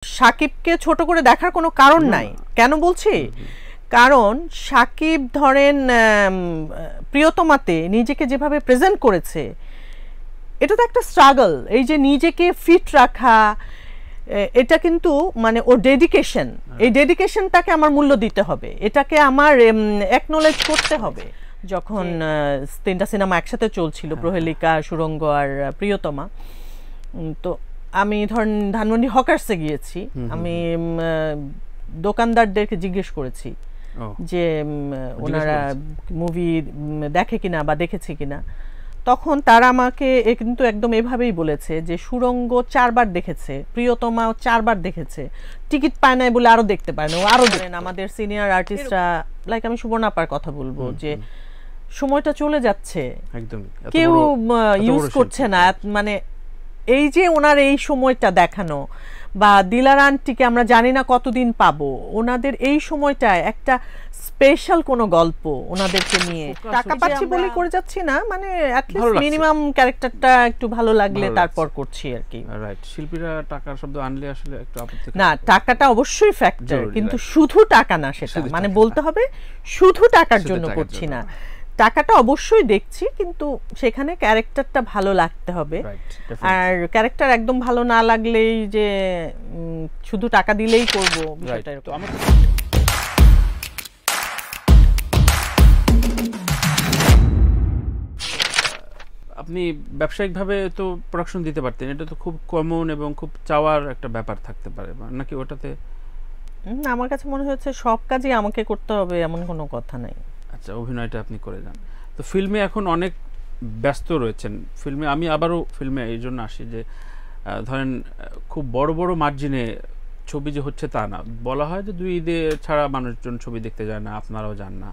সাকিবকে ছোট করে দেখার কোনো কারণ নাই। কেন বলছি? কারণ সাকিব ধরেন প্রিয়তমাতে নিজেকে যেভাবে প্রেজেন্ট করেছে, এটা তো একটা স্ট্রাগল। এই যে নিজেকে ফিট রাখা, এটা কিন্তু মানে ওর ডেডিকেশন, এই ডেডিকেশনটাকে আমার মূল্য দিতে হবে, এটাকে আমার অ্যাকনোলেজ করতে হবে। যখন তিনটা সিনেমা একসাথে চলছিল, প্রহেলিকা, সুড়ঙ্গ আর প্রিয়তমা, তো আমি ধরেন ধানমন্ডি হকার্সে গিয়েছি, আমি দোকানদারদেরকে জিজ্ঞেস করেছি যে ওনারা মুভি দেখে কিনা বা দেখেছে কিনা। তখন তারা আমাকে কিন্তু একদম এভাবেই বলেছে যে সুড়ঙ্গ 4 বার দেখেছে, প্রিয়তমাও 4 বার দেখেছে, টিকিট পায় নাই বলে আরো দেখতে পারে না, ও আরো দেখেন। আমাদের সিনিয়র আর্টিস্টরা, লাইক আমি সুবর্ণাপার কথা বলবো, যে সময়টা চলে যাচ্ছে, একদম কেউ ইউজ করছে না। মানে এই যে ওনার এই সময়টা দেখানো, বা দিলারা আন্টিকে আমরা জানি না কতদিন পাবো, ওনাদের এই সময়টা একটা স্পেশাল কোনো গল্প ওনাদেরকে নিয়ে। টাকা পাচ্ছি বলে করে যাচ্ছি না, মানে অ্যাটলিস্ট মিনিমাম ক্যারেক্টারটা একটু ভালো লাগলে তারপর করছি আর কি। রাইট, শিল্পীরা টাকার শব্দ আনলে আসলে একটু আপত্তি না, টাকাটা অবশ্যই ফ্যাক্টর, কিন্তু শুধু টাকা না, সেটা মানে বলতে হবে শুধু টাকার জন্য করছি না, টাকাটা অবশ্যই দেখছি, কিন্তু সেখানে ক্যারেক্টারটা ভালো লাগতে হবে। আর ক্যারেক্টার একদম ভালো না লাগলেই যে শুধু টাকা দিলেই করব, বিষয়টা এরকম। আপনি ব্যবসায়িকভাবে তো প্রোডাকশন দিতে পারতেন, এটা তো খুব কমন এবং খুব চাওয়ার একটা ব্যাপার থাকতে পারে, নাকি ওটাতে? আমার কাছে মনে হচ্ছে সব কাজই আমাকে করতে হবে এমন কোনো কথা নাই। আচ্ছা, অভিনয়টা আপনি করে যান, তো ফিল্মে এখন অনেক ব্যস্ত রয়েছেন। ফিল্মে আমি আবারও ফিল্মে এই জন্য আসি যে ধরেন খুব বড় বড় মার্জিনে ছবি যে হচ্ছে তা না, বলা হয় যে 2 ঈদে ছাড়া মানুষজন ছবি দেখতে যায় না, আপনারাও যান না।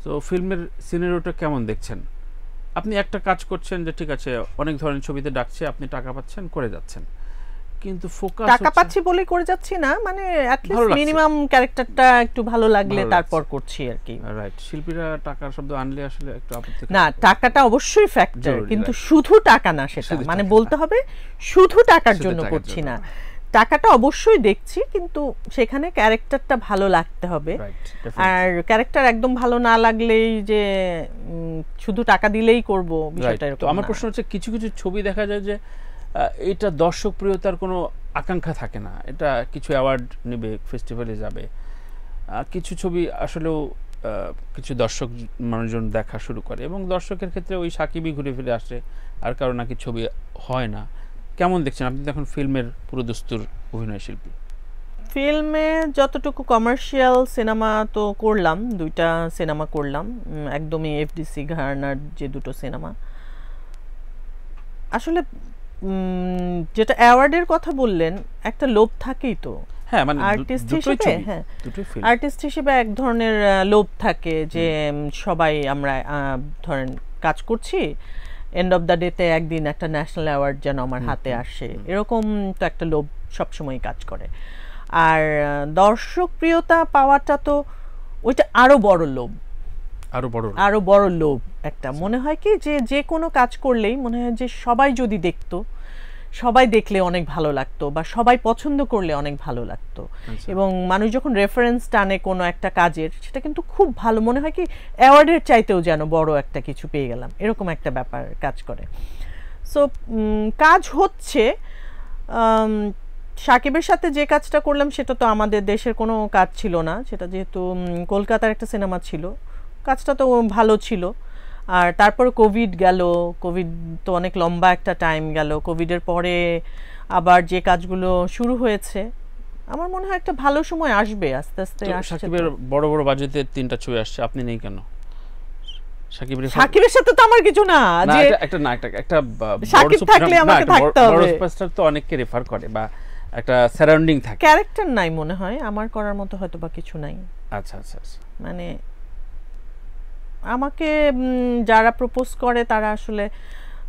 তো ফিল্মের সিনারিওটা কেমন দেখছেন? আপনি একটা কাজ করছেন যে ঠিক আছে, অনেক ধরনের ছবিতে ডাকছে, আপনি টাকা পাচ্ছেন, করে যাচ্ছেন, কিন্তু ফোকাস টাকা পাচ্ছি বলেই করে যাচ্ছি না, মানে অ্যাটলিস্ট মিনিমাম ক্যারেক্টারটা একটু ভালো লাগলে তারপর করছি আর কি। রাইট, শিল্পীরা টাকার শব্দ আনলে আসলে একটু আপত্তি না, টাকাটা অবশ্যই ফ্যাক্টর, কিন্তু শুধু টাকা না, সেটা মানে বলতে হবে শুধু টাকার জন্য করছি না, টাকাটা অবশ্যই দেখছি, কিন্তু সেখানে ক্যারেক্টারটা ভালো লাগতে হবে। আর ক্যারেক্টার একদম ভালো না লাগলেই যে শুধু টাকা দিলেই করব, বিষয়টা এরকম। আমার প্রশ্ন হচ্ছে, কিছু কিছু ছবি দেখা যায় যে এটা দর্শক প্রিয়তার কোনো আকাঙ্ক্ষা থাকে না, এটা কিছু অ্যাওয়ার্ড নেবে, ফেস্টিভ্যালে যাবে, কিছু ছবি আসলেও কিছু দর্শক মানুষজন দেখা শুরু করে, এবং দর্শকের ক্ষেত্রে ওই সাকিবই ঘুরে ফিরে আসে, আর কারো নাকি ছবি হয় না। কেমন দেখছেন আপনি এখন ফিল্মের পুরো দস্তুর অভিনয় শিল্পী? ফিল্মে যতটুকু কমার্শিয়াল সিনেমা তো করলাম, 2টা সিনেমা করলাম, একদমই এফডিসি ঘরানার যে 2টো সিনেমা। আসলে যেটা অ্যাওয়ার্ডের কথা বললেন, একটা লোভ থাকেই তো, হ্যাঁ, মানে আর্টিস্ট হিসেবে, হ্যাঁ আর্টিস্ট হিসেবে এক ধরনের লোভ থাকে যে সবাই আমরা ধরেন কাজ করছি, এন্ড অফ দ্য ডেতে একদিন একটা ন্যাশনাল অ্যাওয়ার্ড যেন আমার হাতে আসে, এরকম তো একটা লোভ সবসময় কাজ করে। আর দর্শক প্রিয়তা পাওয়াটা তো ওইটা আরো বড় লোভ, আরো বড় লোভ একটা। মনে হয় কি যে কোনো কাজ করলেই মনে হয় যে সবাই যদি দেখতো, সবাই দেখলে অনেক ভালো লাগতো, বা সবাই পছন্দ করলে অনেক ভালো লাগতো, এবং মানুষ যখন রেফারেন্স টানে কোনো একটা কাজের, সেটা কিন্তু খুব ভালো মনে হয়, কি অ্যাওয়ার্ডের চাইতেও যেন বড় একটা কিছু পেয়ে গেলাম, এরকম একটা ব্যাপার কাজ করে। সো কাজ হচ্ছে, সাকিবের সাথে যে কাজটা করলাম সেটা তো আমাদের দেশের কোনো কাজ ছিল না, সেটা যেহেতু কলকাতার একটা সিনেমা ছিল, কাজটা তো ভালো ছিল। আর তারপর কোভিড গেল, কোভিড তো অনেক লম্বা একটা টাইম গেল, কোভিডের পরে আবার যে কাজগুলো শুরু হয়েছে, আমার মনে হয় একটা ভালো সময় আসবে, আস্তে আস্তে আসছে। সাকিবের বড় বড় বাজেটের 3টা ছবি আসছে, আপনি নেই কেন? সাকিবের সাথে তো আমার কিছু না, যে একটা সাকিব থাকলে আমাকে থাকতে হবে, বড় সুপারস্টার তো অনেককে রেফার করে, বা একটা সারাউন্ডিং থাকে, ক্যারেক্টার নাই মনে হয় আমার করার মতো, হয়তো বা কিছু নাই। আচ্ছা আচ্ছা, মানে আমাকে যারা প্রপোজ করে তারা আসলে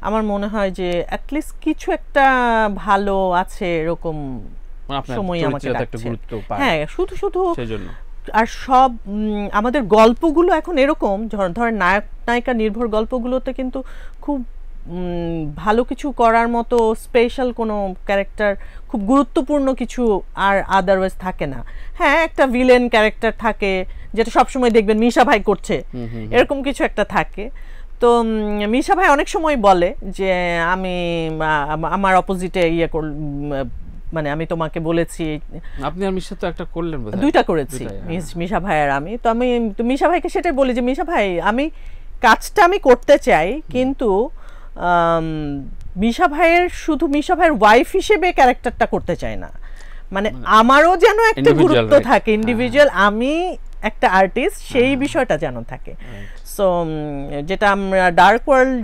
আমার মনে হয় যে অ্যাটলিস্ট কিছু একটা ভালো আছে, এরকম সময় আমাকে ডাকছে। হ্যাঁ, শুধু সেজন্য। আর সব আমাদের গল্পগুলো এখন এরকম, ধরেন নায়ক নায়িকা নির্ভর গল্পগুলোতে কিন্তু খুব ভালো কিছু করার মতো স্পেশাল কোনো ক্যারেক্টার, খুব গুরুত্বপূর্ণ কিছু আর আদারওয়াইজ থাকে না। হ্যাঁ, একটা ভিলেন ক্যারেক্টার থাকে যেটা সবসময় দেখবেন মিশা ভাই করছে, এরকম কিছু একটা থাকে। তো মিশা ভাই অনেক সময় বলে যে আমি আমার অপোজিটে মানে আমি তোমাকে বলেছি, আপনি আর মিশা তো একটা করলেন বোধহয়, দুইটা করেছি মিশা ভাই আর আমি। তো আমি মিশা ভাইকে সেটাই বলি যে মিশা ভাই আমি কাজটা আমি করতে চাই, কিন্তু মিশা ভাইয়ের শুধু মিশা ভাইয়ের ওয়াইফ হিসেবে ক্যারেক্টারটা করতে চাই না, মানে আমারও যেন একটা গুরুত্ব থাকে, ইন্ডিভিজুয়াল, আমি একটা আর্টিস্ট সেই বিষয়টা যেন থাকে। সো যেটা আমরা ডার্ক ওয়ার্ল্ড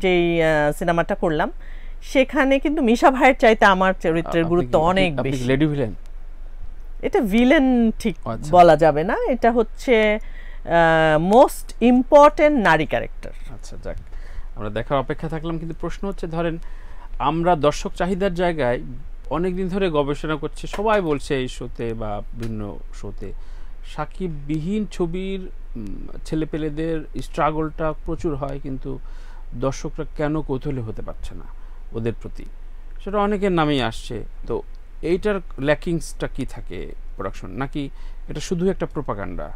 যেই সিনেমাটা করলাম সেখানে কিন্তু মিশা ভাইয়ের চাইতে আমার চরিত্রের গুরুত্ব অনেক বেশি। লেডি ভিলেন, এটা ভিলেন ঠিক বলা যাবে না, এটা হচ্ছে মোস্ট ইম্পর্টেন্ট নারী ক্যারেক্টার। আচ্ছা, যাক, আমরা দেখার অপেক্ষা থাকলাম। কিন্তু প্রশ্ন হচ্ছে, ধরেন আমরা দর্শক চাহিদার জায়গায় অনেকদিন ধরে গবেষণা করছি, সবাই বলছে এই শোতে বা বিভিন্ন শোতে সাকিববিহীন ছবির ছেলেপেলেদের স্ট্রাগলটা প্রচুর হয়, কিন্তু দর্শকরা কেন কৌতূহলী হতে পারছে না ওদের প্রতি, সেটা অনেকের নামেই আসছে। তো এইটার ল্যাকিংসটা কি থাকে প্রোডাকশন, নাকি এটা শুধু একটা প্রোপাগান্ডা?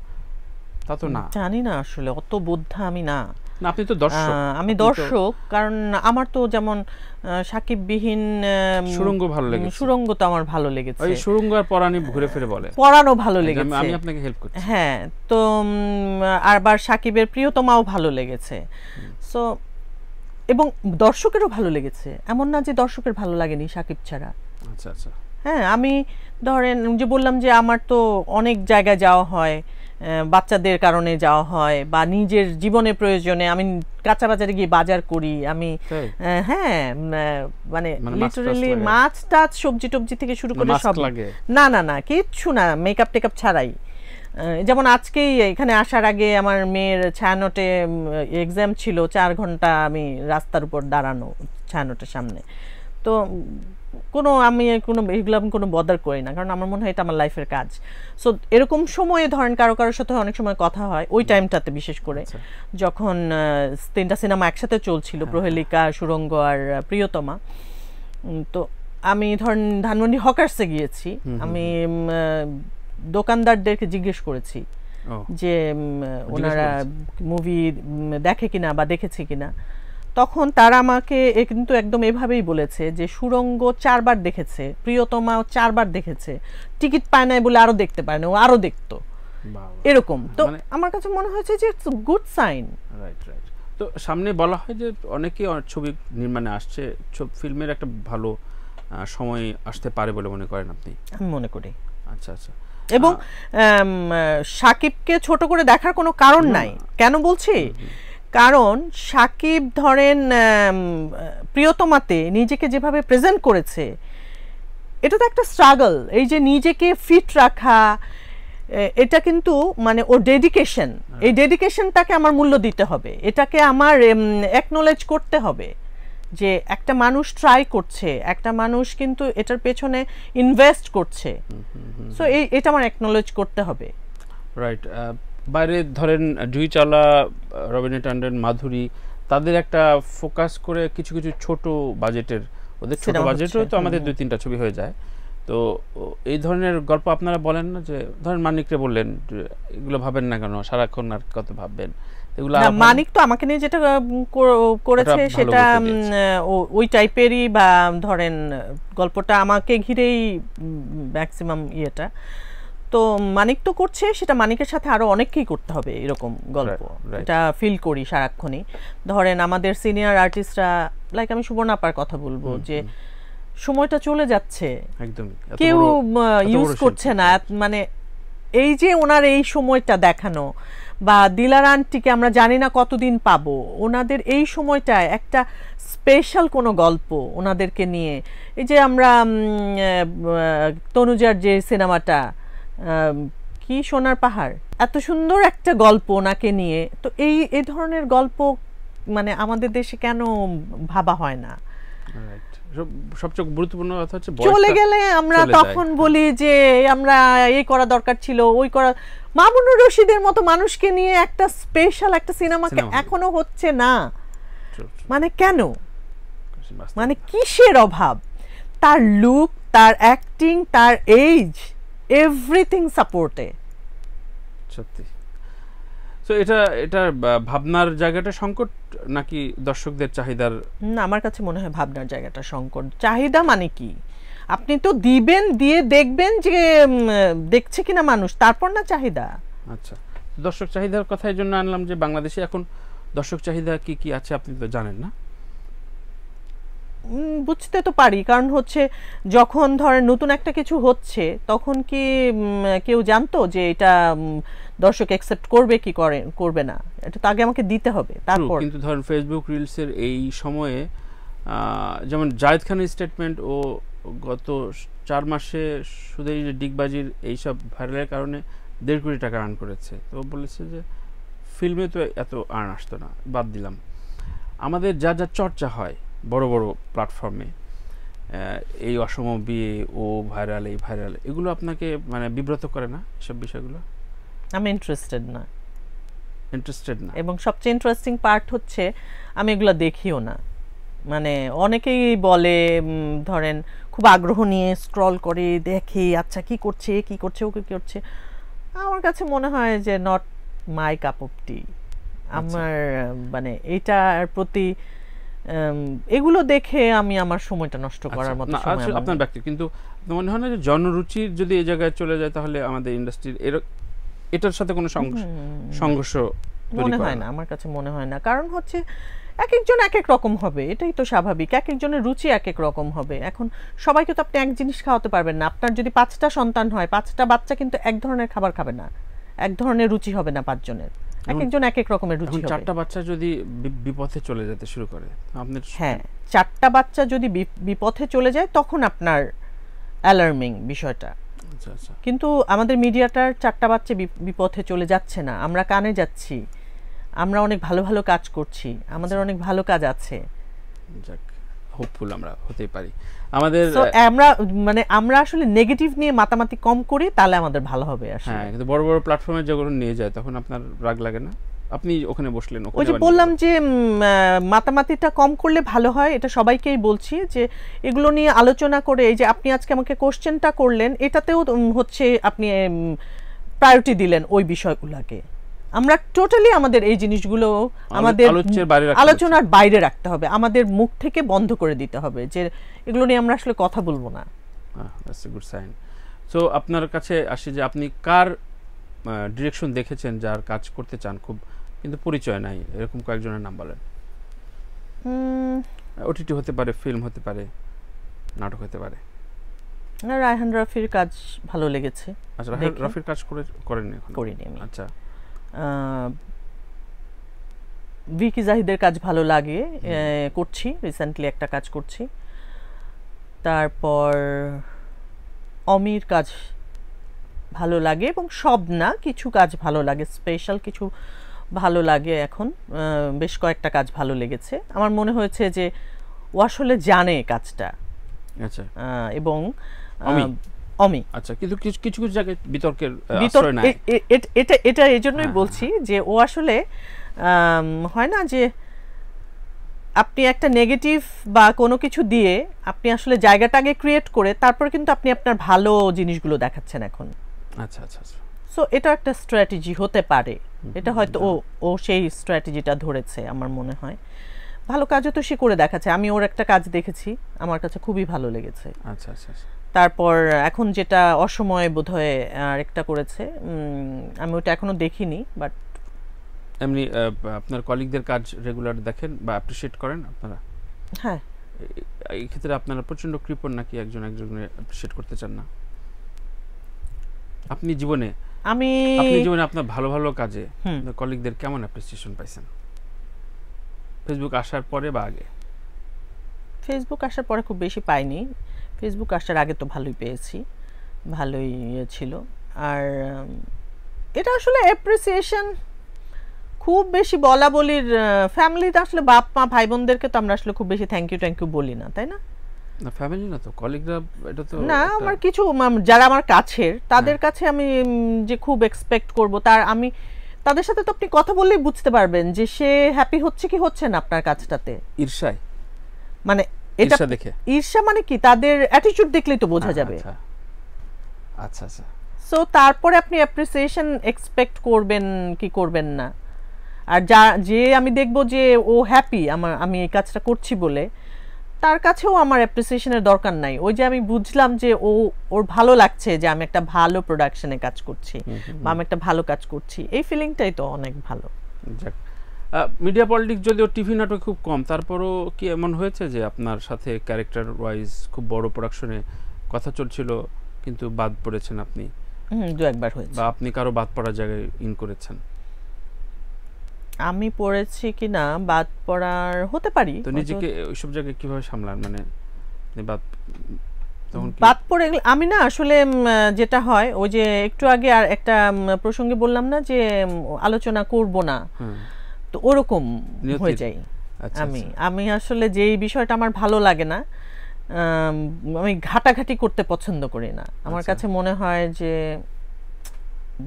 তা তো না, জানি না আসলে, অত বোদ্ধা আমি না। আপনি তো দর্শক। আমি দর্শক, কারণ আমার তো যেমন সাকিববিহীন সুরঙ্গ ভালো লেগেছে, সুরঙ্গ তো আমার ভালো লেগেছে, ওই সুরঙ্গ আর পরানি ঘুরে ফিরে বলে পরানো ভালো লেগেছে, আমি আপনাকে হেল্প করছি। হ্যাঁ, তো আরবার সাকিবের প্রিয়তমাও ভালো লেগেছে। সো এবং দর্শকেরও ভালো লেগেছে, এমন না যে দর্শকের ভালো লাগেনি সাকিব ছাড়া। আচ্ছা আচ্ছা, হ্যাঁ, আমি ধরেন যে বললাম যে আমার তো অনেক জায়গায় যাওয়া হয়, বাচ্চাদের কারণে যাওয়া হয় বা নিজের জীবনের প্রয়োজনে আমি কাঁচা বাজারে গিয়ে বাজার করি আমি। হ্যাঁ, মানে লিটারালি মাছ টাছ সবজি টবজি থেকে শুরু করে সব, না না না কিচ্ছু না, মেকআপ টেকআপ ছাড়াই। যেমন আজকেই এখানে আসার আগে আমার মেয়ের ছায়ানটে এক্সাম ছিল, 4 ঘন্টা আমি রাস্তার উপর দাঁড়ানো ছায়ানটের সামনে। তো আমি কোনো বদার করি না, কারণ আমার মনে হয় এটা আমার লাইফের কাজ। সো এরকম সময়ে ধরেন কারোর সাথে অনেক সময় কথা হয়, ওই টাইমটাতে বিশেষ করে যখন 3টা সিনেমা একসাথে চলছিল, প্রহেলিকা, সুরঙ্গ আর প্রিয়তমা। তো আমি ধরেন ধানমন্ডি হকার্সে গিয়েছি, আমি দোকানদারদেরকে জিজ্ঞেস করেছি যে ওনারা মুভি দেখে কিনা বা দেখেছে কিনা। তখন তারা আমাকে কিন্তু একদম এভাবেই বলেছে যে সুরঙ্গ 4 বার দেখেছে, প্রিয়তমাও 4 বার দেখেছে, টিকিট পায় নাই বলে আরো দেখতে পারে না, ও আরো দেখতো, এরকম। তো আমার কাছে মনে হয়েছে যে it's good sign. Right right. তো সামনে বলা হয় যে অনেকেই ছবি নির্মাণে আসছে, ফিল্মের একটা ভালো সময় আসতে পারে বলে মনে করেন আপনি? আমি মনে করি। আচ্ছা আচ্ছা। এবং সাকিবকে ছোট করে দেখার কোনো কারণ নাই। কেন বলছি? কারণ সাকিব ধরেন প্রিয়তমাতে নিজেকে যেভাবে প্রেজেন্ট করেছে, এটা তো একটা স্ট্রাগল। এই যে নিজেকে ফিট রাখা, এটা কিন্তু মানে ওর ডেডিকেশন, এই ডেডিকেশনটাকে আমার মূল্য দিতে হবে, এটাকে আমার অ্যাকনোলেজ করতে হবে যে একটা মানুষ ট্রাই করছে, একটা মানুষ কিন্তু এটার পেছনে ইনভেস্ট করছে। সো এটা আমার অ্যাকনোলেজ করতে হবে। রাইট। বাইরে ধরেন জুহি চাওলা, রবিনা ট্যান্ডন, মাধুরী, তাদের একটা ফোকাস করে কিছু কিছু ছোট বাজেটের, ওদের ছোট বাজেটেও তো আমাদের 2-3টা ছবি হয়ে যায়। তো এই ধরনের গল্প আপনারা বলেন না? যে ধরেন মানিকরে বললেন, এগুলো ভাবেন না কেন, সারাক্ষণ আর কত ভাববেন? এগুলো মানিক তো আমাকে নিয়ে যেটা করেছে সেটা ওই টাইপেরই, বা ধরেন গল্পটা আমাকে ঘিরেই ম্যাক্সিমাম ইয়েটা। তো মানিক তো করছে, সেটা মানিকের সাথে আরো অনেককেই করতে হবে এরকম গল্প, এটা ফিল করি সারাক্ষণই। ধরেন আমাদের সিনিয়র আর্টিস্টরা, লাইক আমি সুবর্ণাপার কথা বলবো, যে সময়টা চলে যাচ্ছে, কেউ ইউজ করছে না। মানে এই যে ওনার এই সময়টা দেখানো, বা দিলার আন্টিকে আমরা জানি না কতদিন পাবো, ওনাদের এই সময়টায় একটা স্পেশাল কোনো গল্প ওনাদেরকে নিয়ে, এই যে আমরা তনুজার যে সিনেমাটা কি সোনার পাহাড়, এত সুন্দর একটা গল্প ওনাকে নিয়ে। তো এই ধরনের গল্প মানে আমাদের দেশে কেন ভাবা হয় না? সবচেয়ে গুরুত্বপূর্ণ কথা হচ্ছে চলে গেলে আমরা তখন বলি যে আমরা এই করা দরকার ছিল, ওই করা। মামুনুর রশিদের মতো মানুষকে নিয়ে একটা স্পেশাল একটা সিনেমাকে এখনো হচ্ছে না। মানে কেন, মানে কিসের অভাব? তার লুক, তার অ্যাক্টিং, তার এজ, এভরিথিং সাপোর্টে। সত্যি। তো এটা ভাবনার জায়গাটা সংকট নাকি দর্শকদের চাহিদার? না, আমার কাছে মনে হয় ভাবনার জায়গাটা সংকট। চাহিদা মানে কি, আপনি তো দিবেন, দিয়ে দেখবেন যে দেখছে কিনা মানুষ, তারপর না চাহিদা। আচ্ছা, দর্শক চাহিদার কথা এই জন্য আনলাম যে বাংলাদেশে এখন দর্শক চাহিদা কি কি আছে আপনি তো জানেন না। বুঝতে তো পারি, কারণ হচ্ছে যখন ধরেন নতুন একটা কিছু হচ্ছে তখন কি কেউ জানতো যে এটা দর্শক অ্যাকসেপ্ট করবে কি করবে না, এটা তো আগে আমাকে দিতে হবে তারপর। কিন্তু ধরেন ফেসবুক রিলসের এই সময়ে যেমন জায়েদ খানের স্টেটমেন্ট, ও গত 4 মাসে শুধু এই যে ডিগবাজির এইসব ভাইরালের কারণে 1.5 কোটি টাকা আর্ন করেছে। তো বলেছে যে ফিল্মে তো এত আর্ন আসতো না, বাদ দিলাম। আমাদের যা যা চর্চা হয় বড় বড় প্ল্যাটফর্মে, এই অসম বিয়ে, ও ভাইরাল, এই ভাইরাল, এগুলো আপনাকে মানে বিব্রত করে না এসব বিষয়গুলো? আমি ইন্টারেস্টেড না। এবং সবচেয়ে ইন্টারেস্টিং পার্ট হচ্ছে আমি এগুলো দেখিও না। মানে অনেকেই বলে ধরেন খুব আগ্রহ নিয়ে স্ক্রল করে দেখি, আচ্ছা কি করছে ও কি করছে। আমার কাছে মনে হয় যে নট মাই কাপ অফ টি। আমার মানে এটার প্রতি এগুলো দেখে আমি আমার সময়টা নষ্ট করার মতো সময় আমার। আপনার ব্যক্তি কিন্তু মনে হয় না যে জনরুচির যদি এই জায়গায় চলে যায় তাহলে আমাদের ইন্ডাস্ট্রির এটার সাথে কোনো সংঘর্ষ মনে হয় না? আমার কাছে মনে হয় না, কারণ হচ্ছে এক একজন এক এক রকম হবে, এটাই তো স্বাভাবিক। এক একজনের রুচি এক এক রকম হবে। এখন সবাইকে তো আপনি এক জিনিস খাওয়াতে পারবেন না। আপনার যদি 5টা সন্তান হয়, 5টা বাচ্চা কিন্তু এক ধরনের খাবার খাবে না, এক ধরনের রুচি হবে না 5 জনের। এক একজন এক এক রকমের রুচি হবে। 4টা বাচ্চা যদি বিপথে চলে যেতে শুরু করে, আপনার হ্যাঁ 4টা বাচ্চা যদি বিপথে চলে যায় তখন আপনার অ্যালার্মিং বিষয়টা। কিন্তু আমাদের মিডিয়াটার 4টা বাচ্চা বিপথে চলে যাচ্ছে না, আমরা কানে যাচ্ছি, আমরা অনেক ভালো ভালো কাজ করছি, আমাদের অনেক ভালো কাজ আছে। যাক, হোপফুল আমরা হতেই পারি। আমাদের আমরা আসলে নেগেটিভ নিয়ে মাতামাতি কম করি, তাহলে আমাদের ভালো হবে আসলে। হ্যাঁ, কিন্তু বড় বড় প্ল্যাটফর্মে যেগুলো নিয়ে যায় তখন আপনার রাগ লাগে না? আপনি ওখানে বসলেন, ওই যে বললাম যে মাতামাতিটা কম করলে ভালো হয়, এটা সবাইকেই বলছি যে এগুলো নিয়ে আলোচনা করে, এই যে আপনি আজকে আমাকে কোশ্চেনটা করলেন, এটাতেও হচ্ছে আপনি প্রায়োরিটি দিলেন ওই বিষয়গুলোকে। আমরা টোটালি আমাদের এই জিনিসগুলো আমাদের আলোচনার বাইরে রাখতে হবে, আমাদের মুখ থেকে বন্ধ করে দিতে হবে যে এগুলো নিয়ে আমরা আসলে কথা বলবো না। That's a good sign. So আপনার কাছে আসি যে আপনি কার ডিরেকশন দেখেছেন যার কাজ করতে চান খুব, কিন্তু পরিচয় নাই, এরকম কয়েকজনের নাম বলেন। ওটিটি হতে পারে, ফিল্ম হতে পারে, নাটক হতে পারে। রায়হান রাফির কাজ ভালো লেগেছে। আচ্ছা, রায়হান রাফির কাজ করেননি এখন? করিনি আমি। আচ্ছা, ভিকি জাহিদের কাজ ভালো লাগে, করছি, রিসেন্টলি একটা কাজ করছি। তারপর অমির কাজ ভালো লাগে, এবং সব না, কিছু কাজ ভালো লাগে, স্পেশাল কিছু ভালো লাগে। এখন বেশ কয়েকটা কাজ ভালো লেগেছে, আমার মনে হয়েছে যে ও আসলে জানে কাজটা। আচ্ছা, এবং অমি আচ্ছা, কিন্তু কিছু কিছু জায়গায় বিতর্কের আশ্রয় নাই। এটা এই জন্যই বলছি যে ও আসলে হয় না যে আপনি একটা নেগেটিভ বা কোনো কিছু দিয়ে আপনি আসলে জায়গাটা আগে ক্রিয়েট করে তারপর কিন্তু আপনি আপনার ভালো জিনিসগুলো দেখাচ্ছেন এখন। আচ্ছা আচ্ছা আচ্ছা। সো এটা একটা স্ট্র্যাটেজি হতে পারে, এটা হয়তো ও সেই স্ট্র্যাটেজিটা ধরেছে আমার মনে হয়। ভালো কাজও তো সে করে দেখাচ্ছে, আমি ওর একটা কাজ দেখেছি, আমার কাছে খুবই ভালো লেগেছে। আচ্ছা আচ্ছা। তারপর এখন যেটা অসময়ে বোধহয় আরেকটা করেছে, আমি ওটা এখনো দেখিনি, বাট এমনি আপনার কলিগদের কাজ রেগুলার দেখেন বা অ্যাপ্রিশিয়েট করেন আপনারা? হ্যাঁ, এই ক্ষেত্রে আপনারা প্রচন্ড কৃপণ নাকি একজনের অ্যাপ্রিশিয়েট করতে চান না? আপনি জীবনে আপনার ভালো ভালো কাজে কলিগদের কেমন অ্যাপ্রিসিয়েশন পাইছেন? ফেসবুক আসার পরে বা আগে? ফেসবুক আসার পরে খুব বেশি পাইনি, ফেসবুক আসার আগে তো ভালোই পেয়েছি, ভালোই ছিল। আর এটা আসলে অ্যাপ্রিসিয়েশন খুব বেশি বলা বলির, ফ্যামিলিতে আসলে বাপ মা ভাই বোনদেরকে তো আমরা আসলে খুব বেশি থ্যাংক ইউ বলি না, তাই না? না, ফ্যামিলি না তো, কলিগরা এটা তো না, আমার কিছু যারা আমার কাছের তাদের কাছে আমি যে খুব এক্সপেক্ট করব, তার আমি তাদের সাথে তো আপনি কথা বললেই বুঝতে পারবেন যে সে হ্যাপি হচ্ছে কি হচ্ছে না আপনার কাজটাতে। ঈর্ষায়, মানে এটা ঈর্ষা দেখে, ঈর্ষা মানে কি, তাদের অ্যাটিটিউড দেখলেই তো বোঝা যাবে। আচ্ছা আচ্ছা। সো তারপরে আপনি অ্যাপ্রিসিয়েশন এক্সপেক্ট করবেন কি করবেন না। আর যে আমি দেখব যে ও হ্যাপি আমি এই কাজটা করছি বলে, তার কাছেও আমার অ্যাপ্রিসিয়েশনের দরকার নাই। ওই যে আমি বুঝলাম যে ওর ভালো লাগছে যে আমি একটা ভালো প্রোডাকশনে কাজ করছি বা আমি একটা ভালো কাজ করছি, এই ফিলিংটাই তো অনেক ভালো। যাক, মিডিয়া পলিটিক্স যদিও টিভি নাটক খুব কম, তারপরও কি এমন হয়েছে যে আপনার সাথে ক্যারেক্টার ওয়াইজ খুব বড় প্রোডাকশনে কথা চলছিল কিন্তু বাদ পড়েছেন আপনি? দু একবার হয়েছে। বা আপনি কারো বাদ পড়ার জায়গায় ইন করেছেন? আমি পড়েছি কিনা বাদ পড়ার হতে পারি। তো নিজেকে ওইসব জায়গায় কিভাবে সামলান? মানে বাদ পড়ে আমি না আসলে যেটা হয় ওই যে একটু আগে আর একটা প্রসঙ্গে বললাম না যে আলোচনা করব না, তো ওরকম হয়ে যায়। আমি আসলে যেই বিষয়টা আমার ভালো লাগে না আমি ঘাটাঘাটি করতে পছন্দ করি না। আমার কাছে মনে হয় যে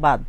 বাদ।